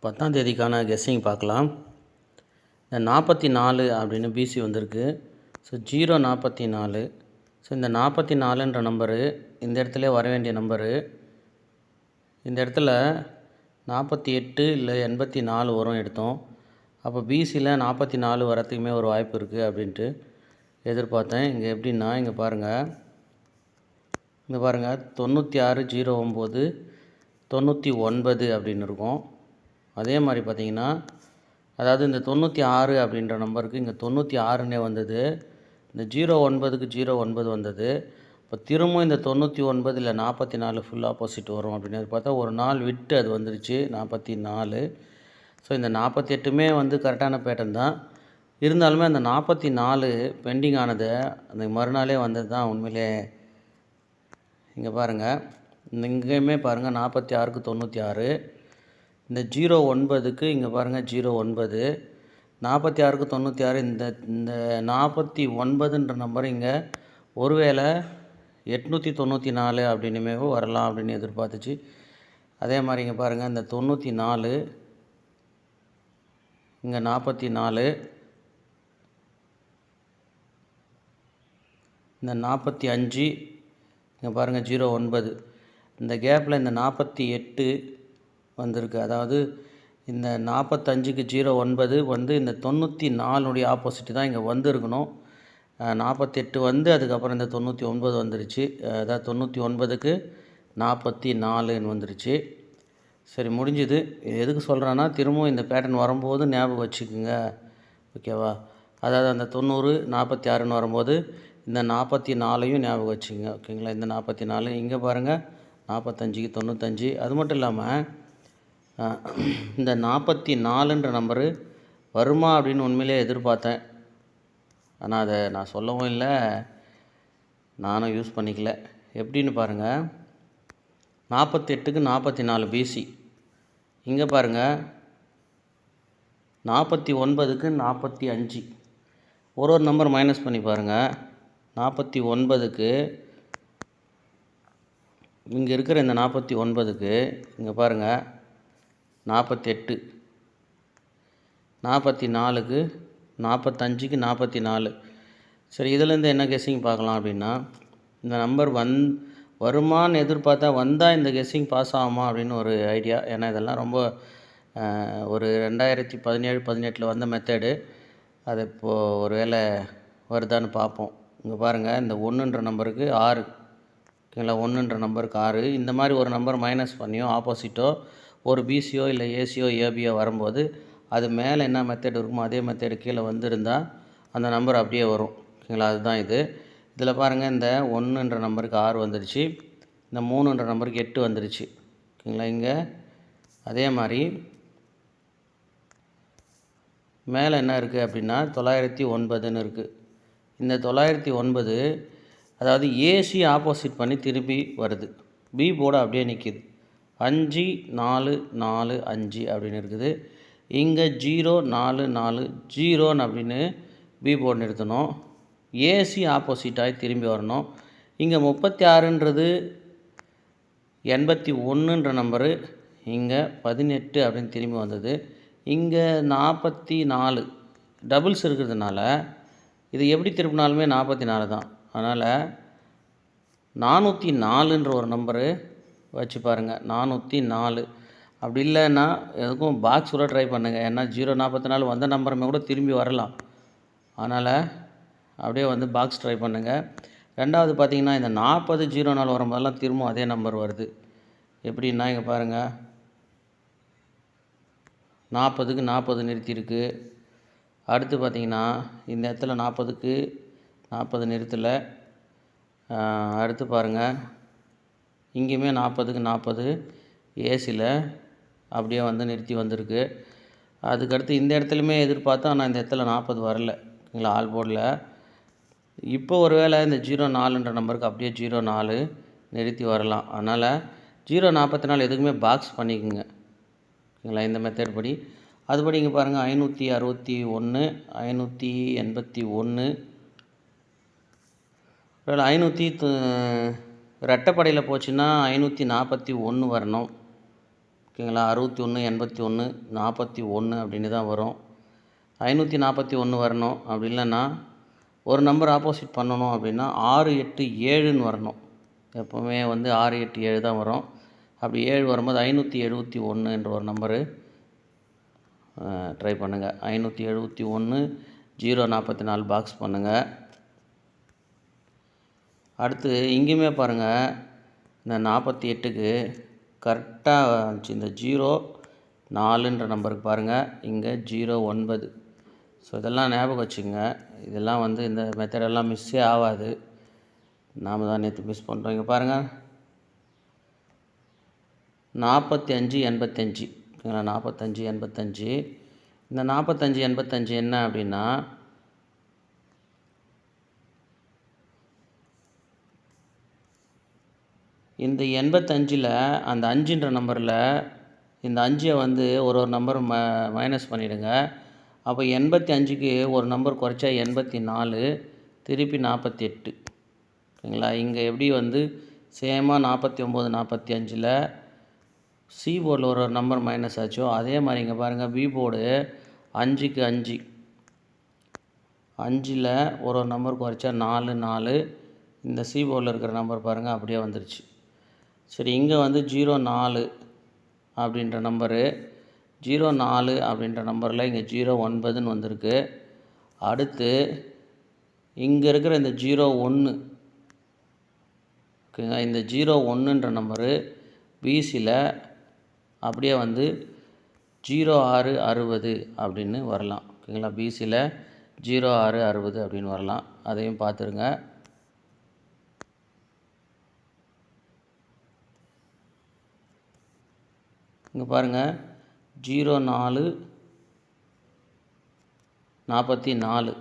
10ஆம் தேதிக்கான கெஸ்ஸிங் பார்க்கலாம். இந்த 44 அப்படின்னு பிசி வந்திருக்கு. ஸோ 044. ஸோ இந்த 44ன்ற நம்பரு இந்த இடத்துல வர வேண்டிய நம்பரு. இந்த இடத்துல 48 இல்லை 84 வரும் எடுத்தோம். அப்போ பிசியில் 44 வரத்துக்குமே ஒரு வாய்ப்பு இருக்குது அப்படின்ட்டு எதிர்பார்த்தேன். இங்கே எப்படின்னா இங்கே பாருங்கள், 9609 99 அப்படின்னு இருக்கும். அதே மாதிரி பார்த்திங்கன்னா, அதாவது இந்த 96 அப்படின்ற நம்பருக்கு இங்கே 96னே வந்தது. இந்த 09க்கு 09 வந்தது. இப்போ திரும்பவும் இந்த 99 இல்லை 44 ஃபுல் ஆப்போசிட் வரும் அப்படின்னு பார்த்தா ஒரு நாள் விட்டு அது வந்துருச்சு 44. ஸோ இந்த 48மே வந்து கரெக்டான பேட்டர்ன் தான். இருந்தாலுமே அந்த 44 பெண்டிங் ஆனது அந்த மறுநாளே வந்தது தான் உண்மையிலே. இங்கே பாருங்கள், இங்கேயுமே பாருங்கள் 46க்கு 96. இந்த 09க்கு இங்கே பாருங்கள் 09, 46க்கு 96. இந்த 49ன்ற நம்பர் இங்கே ஒருவேளை 894 அப்படின்னுமே வரலாம் அப்படின்னு எதிர்பார்த்துச்சு. அதே மாதிரி இங்கே பாருங்கள், இந்த 94, இங்கே 44, இந்த 45, இங்கே பாருங்கள் 09. இந்த கேப்பில் இந்த 48 வந்திருக்கு. அதாவது இந்த 45க்கு 09 வந்து இந்த 94னுடைய ஆப்போசிட் தான் இங்கே வந்திருக்கணும். 48 வந்து அதுக்கப்புறம் இந்த 99 வந்துருச்சு. அதாவது 99க்கு 44ன்னு வந்துருச்சு. சரி, முடிஞ்சுது. இது எதுக்கு சொல்கிறேன்னா, திரும்பவும் இந்த பேட்டர்ன் வரும்போது ஞாபகம் வச்சுக்குங்க, ஓகேவா? அதாவது அந்த 90 46ன்னு வரும்போது இந்த 44யும் ஞாபகம் வச்சுங்க, ஓகேங்களா? இந்த 44 இங்கே பாருங்கள் 45க்கு 95. அது மட்டும் இல்லாமல் இந்த 44ன்ற நம்பரு வருமா அப்படின்னு உண்மையிலே எதிர்பார்த்தேன். ஆனால் அதை நான் சொல்லவும் இல்லை, நானும் யூஸ் பண்ணிக்கல. எப்படின்னு பாருங்கள், 48க்கு 44 பிசி. இங்கே பாருங்கள் 49க்கு 45. ஒரு நம்பர் மைனஸ் பண்ணி பாருங்கள். 49க்கு இங்கே இருக்கிற இந்த 49க்கு இங்கே பாருங்கள் 48, 44க்கு 45க்கு 44. சரி, இதிலேருந்து என்ன கெஸ்ஸிங் பார்க்கலாம் அப்படின்னா, இந்த நம்பர் வருமானு எதிர்பார்த்தா வந்தால் இந்த கெஸ்ஸிங் பாஸ் ஆகுமா அப்படின்னு ஒரு ஐடியா. ஏன்னா இதெல்லாம் ரொம்ப ஒரு 2017 18 வந்த மெத்தடு. அது இப்போது ஒரு வேளை வருதான்னு பார்ப்போம். இங்கே பாருங்கள், இந்த 1ன்ற நம்பருக்கு 6, ஓகேங்களா? 1ன்ற நம்பருக்கு 6. இந்த மாதிரி ஒரு நம்பர் மைனஸ் பண்ணியோ ஆப்போசிட்டோ ஒரு பிசியோ இல்லை ஏசியோ ஏபியோ வரும்போது அது மேலே என்ன மெத்தட் இருக்குமோ அதே மெத்தடு கீழே வந்திருந்தால் அந்த நம்பர் அப்படியே வரும், ஓகேங்களா? அதுதான் இது. இதில் பாருங்கள், இந்த 1ன்ற நம்பருக்கு 6 வந்துருச்சு, இந்த 3ன்ற நம்பருக்கு 8 வந்துருச்சு, ஓகேங்களா? இங்கே அதே மாதிரி மேலே என்ன இருக்குது அப்படின்னா 909ன்னு இருக்குது. இந்த 909 அதாவது ஏசி ஆப்போசிட் பண்ணி திருப்பி வருது. பி போர்டு அப்படியே நிற்கிது. 5 4 4 5 அப்படின்னு இருக்குது. இங்கே 0 4 4 0 அப்படின்னு பி போர்டு நிறுத்தணும். ஏசி ஆப்போசிட்டாகி திரும்பி வரணும். இங்கே 36ன்றது 81ன்ற நம்பரு இங்கே 18 அப்படின்னு திரும்பி வந்தது. இங்கே 44 டபுள்ஸ் இருக்கிறதுனால இது எப்படி திருப்பினாலுமே 44 தான். அதனால் 404ன்ற ஒரு நம்பரு வச்சு பாருங்கள். 404 அப்படி இல்லைன்னா எதுக்கும் பாக்ஸ் கூட ட்ரை பண்ணுங்கள். ஏன்னா 044 வந்த நம்பருமே கூட திரும்பி வரலாம். அதனால் அப்படியே வந்து பாக்ஸ் ட்ரை பண்ணுங்கள். ரெண்டாவது பார்த்திங்கன்னா, இந்த 40 04 வரும்போதெல்லாம் திரும்பவும் அதே நம்பர் வருது. எப்படின்னா இங்கே பாருங்கள், 40க்கு 40 நிறுத்தியிருக்கு. அடுத்து பார்த்திங்கன்னா இந்த இடத்துல 40க்கு 40 நிறுத்தலை. அடுத்து பாருங்கள், இங்கேயுமே 40க்கு 40 ஏசியில் அப்படியே வந்து நிறுத்தி வந்திருக்கு. அதுக்கடுத்து இந்த இடத்துலையுமே எதிர்பார்த்தோம், ஆனால் இந்த இடத்துல 40 வரல, ஓகேங்களா? ஆல் போர்டில். இப்போ ஒரு வேளை இந்த 04ன்ற நம்பருக்கு அப்படியே 04 நிறுத்தி வரலாம். அதனால் 044 எதுக்குமே பாக்ஸ் பண்ணிக்கோங்க, ஓகேங்களா? இந்த மெத்தட் படி. அதுபடி இங்கே பாருங்கள் 561 581. ஒரு 500 ரெட்டைப்படையில் போச்சுன்னா 541 வரணும், ஓகேங்களா. 61 81 41 அப்படின்னு தான் வரும். 541 வரணும். அப்படி இல்லைன்னா ஒரு நம்பர் ஆப்போசிட் பண்ணணும் அப்படின்னா 6 8 7ன்னு வரணும். எப்போவுமே வந்து 6 8 7 தான் வரும். அப்படி 7 வரும்போது 571 என்ற ஒரு நம்பரு ட்ரை பண்ணுங்கள். 571 044 பாக்ஸ் பண்ணுங்கள். அடுத்து இங்கேயுமே பாருங்கள், இந்த 48க்கு கரெக்டாக வந்துச்சு. இந்த 04ன்ற நம்பருக்கு பாருங்கள், இங்கே 09. ஸோ இதெல்லாம் ஞாபகம் வச்சுங்க. இதெல்லாம் வந்து இந்த மெத்தடெல்லாம் மிஸ்ஸே ஆகாது. நாம் தான் நேற்று மிஸ் பண்ணுறோம். இங்கே பாருங்கள் 45 85. ஓகேங்களா. 45 85. இந்த 45 85 என்ன அப்படின்னா, இந்த 85ல் அந்த 5ன்ற நம்பரில் இந்த 5ஐ வந்து ஒரு நம்பர் மைனஸ் பண்ணிவிடுங்க. அப்போ 85க்கு ஒரு நம்பர் குறைச்சா 84, திருப்பி 48. ஓகேங்களா. இங்கே எப்படி வந்து சேமாக 49 45ல் சி போர்டில் ஒரு நம்பர் மைனஸ் ஆச்சோ, அதே மாதிரி இங்கே பாருங்கள் பி போர்டு 5க்கு 5. 5ல் ஒரு நம்பர் குறைச்சா 4 4. இந்த சி போர்டில் இருக்கிற நம்பர் பாருங்கள் அப்படியே வந்துருச்சு. சரி, இங்கே வந்து 04 அப்படின்ற நம்பரு 04 அப்படின்ற நம்பரில் இங்கே 09ன்னு வந்திருக்கு. அடுத்து இங்கே இருக்கிற இந்த 01, ஓகேங்க, இந்த 01ன்ற நம்பரு பிசியில் அப்படியே வந்து 06 60 அப்படின்னு வரலாம். ஓகேங்களா. பிசியில் 06 60 அப்படின்னு வரலாம். அதையும் பார்த்துருங்க. இங்கே பாருங்கள் 04 44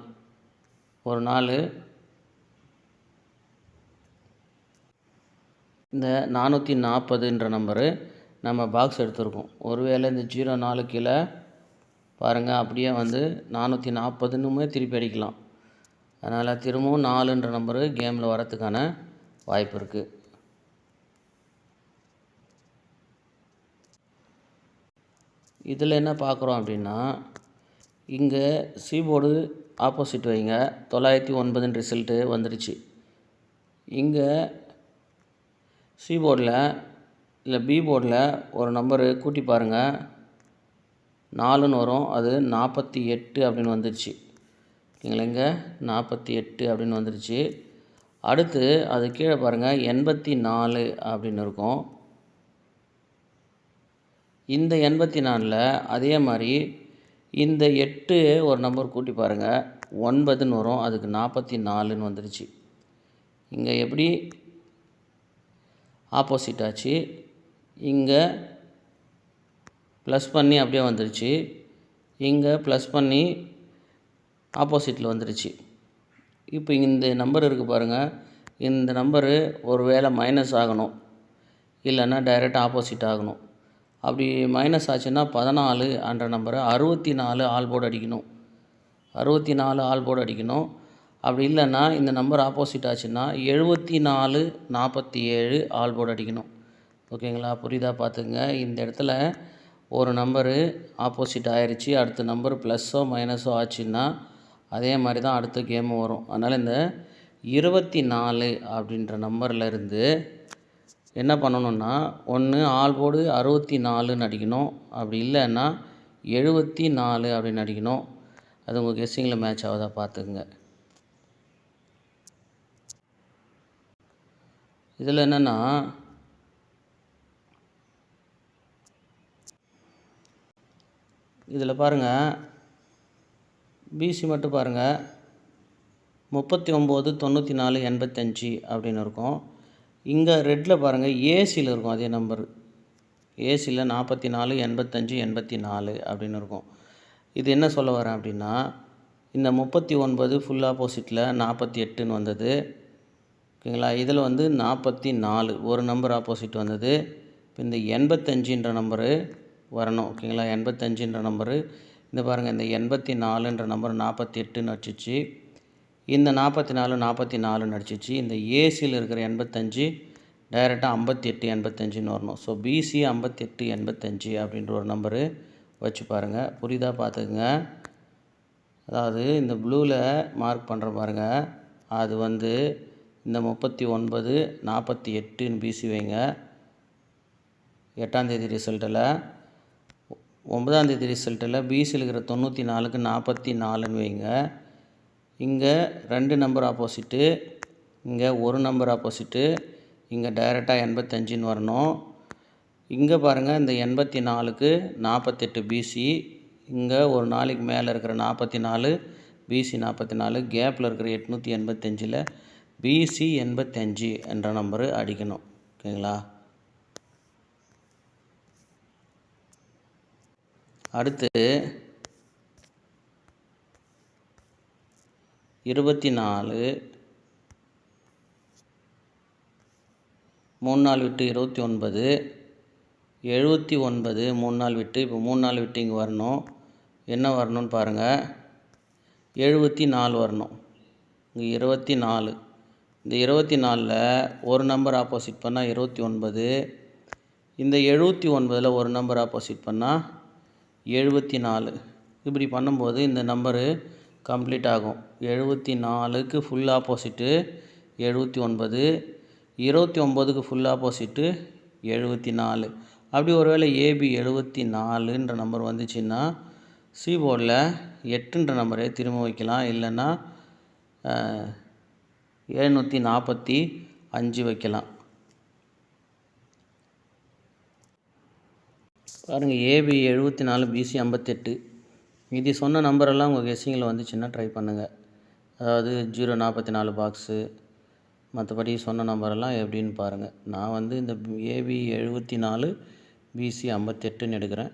ஒரு நாள் இந்த 440ன்ற நம்பரு நம்ம பாக்ஸ் எடுத்துருக்கோம். ஒருவேளை இந்த 04 கீழே பாருங்கள் அப்படியே வந்து 440ன்னுமே திருப்பி அடிக்கலாம். அதனால் திரும்பவும் 4ன்ற நம்பரு கேமில் வரத்துக்கான வாய்ப்பு இருக்குது. இதில் என்ன பார்க்குறோம் அப்படின்னா, இங்கே சி போர்டு ஆப்போசிட் வைங்க. 909 ரிசல்ட்டு வந்துடுச்சு. இங்கே சி போர்டில் இல்லை பி போர்டில் ஒரு நம்பரு கூட்டி பாருங்கள், 4ன்னு வரும். அது 48 அப்படின்னு வந்துடுச்சு. ஓகேங்களா. இங்கே 48 அப்படின்னு வந்துடுச்சு. அடுத்து அது கீழே பாருங்கள் 84 அப்படின்னு இருக்கும். இந்த 84ல் அதே மாதிரி இந்த 8 ஒரு நம்பர் கூட்டி பாருங்கள், 9ன்னு வரும். அதுக்கு 44ன்னு வந்துடுச்சு. இங்கே எப்படி ஆப்போசிட் ஆச்சு, இங்கே ப்ளஸ் பண்ணி அப்படியே வந்துடுச்சு. இங்கே ப்ளஸ் பண்ணி ஆப்போசிட்டில் வந்துடுச்சு. இப்போ இந்த நம்பர் இருக்குது பாருங்கள், இந்த நம்பரு ஒரு வேளை மைனஸ் ஆகணும், இல்லைன்னா டைரெக்டாக ஆப்போசிட் ஆகணும். அப்படி மைனஸ் ஆச்சுன்னா 14 என்ற நம்பரை 64 ஆல் போர்டு அடிக்கணும். 64 ஆல் போர்டு அடிக்கணும். அப்படி இல்லைன்னா இந்த நம்பர் ஆப்போசிட் ஆச்சுன்னா 74 47 ஆல் போர்டு அடிக்கணும். ஓகேங்களா. புரியுதா பார்த்துங்க. இந்த இடத்துல ஒரு நம்பரு ஆப்போசிட் ஆயிடுச்சு. அடுத்த நம்பர் ப்ளஸ்ஸோ மைனஸோ ஆச்சுன்னா அதே மாதிரி தான் அடுத்த கேமும் வரும். அதனால் இந்த 24 அப்படின்ற நம்பரில் இருந்து என்ன பண்ணணுன்னா, ஒன்று ஆல் போர்டு 64ன்னு அடிக்கணும். அப்படி இல்லைன்னா 74 அப்படின்னு அடிக்கணும். அது உங்கள் கெஸ்ஸிங்கில் மேட்ச் ஆகுதா பார்த்துக்குங்க. இதில் என்னென்னா, இதில் பாருங்கள் பிசி மட்டும் பாருங்கள் 39 94 85 அப்படின்னு இருக்கும். இங்கே ரெட்டில் பாருங்கள் ஏசியில் இருக்கும் அதே நம்பர். ஏசியில் 44 85 84 அப்படின்னு இருக்கும். இது என்ன சொல்ல வரேன் அப்படின்னா, இந்த 39 ஃபுல் ஆப்போசிட்டில் 48ன்னு வந்தது. ஓகேங்களா. இதில் வந்து 44 ஒரு நம்பர் ஆப்போசிட் வந்தது. இப்போ இந்த 85ன்ற நம்பரு வரணும். ஓகேங்களா. 85ன்ற நம்பரு இந்த பாருங்கள், இந்த 84ன்ற நம்பர் 48ன்னு அடிச்சிச்சு. இந்த 44 44ன்னு அடிச்சிச்சு. இந்த ஏசியில் இருக்கிற 85 டைரெக்டாக 5885ன்னு வரணும். ஸோ பிசி 5885 அப்படின்ற ஒரு நம்பரு வச்சு பாருங்கள். புரியுதா பார்த்துக்குங்க. அதாவது இந்த ப்ளூவில் மார்க் பண்ணுற பாருங்கள், அது வந்து இந்த 39 48ன்னு பிசி வைங்க. 8ஆம் தேதி ரிசல்ட்டில் 9ஆம் தேதி ரிசல்ட்டில் பிசியில் இருக்கிற 94க்கு 44ன்னு வைங்க. இங்கே 2 நம்பர் ஆப்போசிட்டு, இங்கே ஒரு நம்பர் ஆப்போசிட்டு, இங்கே டைரெக்டாக 85ன்னு வரணும். இங்கே பாருங்கள், இந்த 84க்கு 48 பிசி, இங்கே ஒரு நாளைக்கு மேலே இருக்கிற 44 பிசி 44, கேப்பில் இருக்கிற 885ல் பிசி 85 என்ற நம்பரு அடிக்கணும். ஓகேங்களா? அடுத்து 24 3 நாள் விட்டு 29 79 3 நாள் விட்டு, இப்போ 3 நாள் விட்டு இங்கே வரணும். என்ன வரணும்னு பாருங்கள், 74 வரணும். இங்கே 24, இந்த 24ல் ஒரு நம்பர் ஆப்போசிட் பண்ணால் 29, இந்த 79ல் ஒரு நம்பர் ஆப்போசிட் பண்ணால் 74. இப்படி பண்ணும்போது இந்த நம்பரு கம்ப்ளீட் ஆகும். 74க்கு ஃபுல் ஆப்போசிட்டு 79, 29க்கு ஃபுல் ஆப்போசிட்டு 74. அப்படி ஒருவேளை ஏபி 74ன்ற நம்பர் வந்துச்சுன்னா சி போர்டில் 8ன்ற நம்பரை திரும்ப வைக்கலாம், இல்லைன்னா 745 வைக்கலாம். பாருங்கள், ஏபி 74 பிசி 58. இது சொன்ன நம்பரெல்லாம் உங்கள் கெஸ்ஸிங்கில் வந்துச்சுன்னா ட்ரை பண்ணுங்கள். அதாவது 044 பாக்ஸு, மற்றபடி சொன்ன நம்பரெல்லாம் எப்படின்னு பாருங்கள். நான் வந்து இந்த ஏபி 74 பிசி 58ன்னு எடுக்கிறேன்.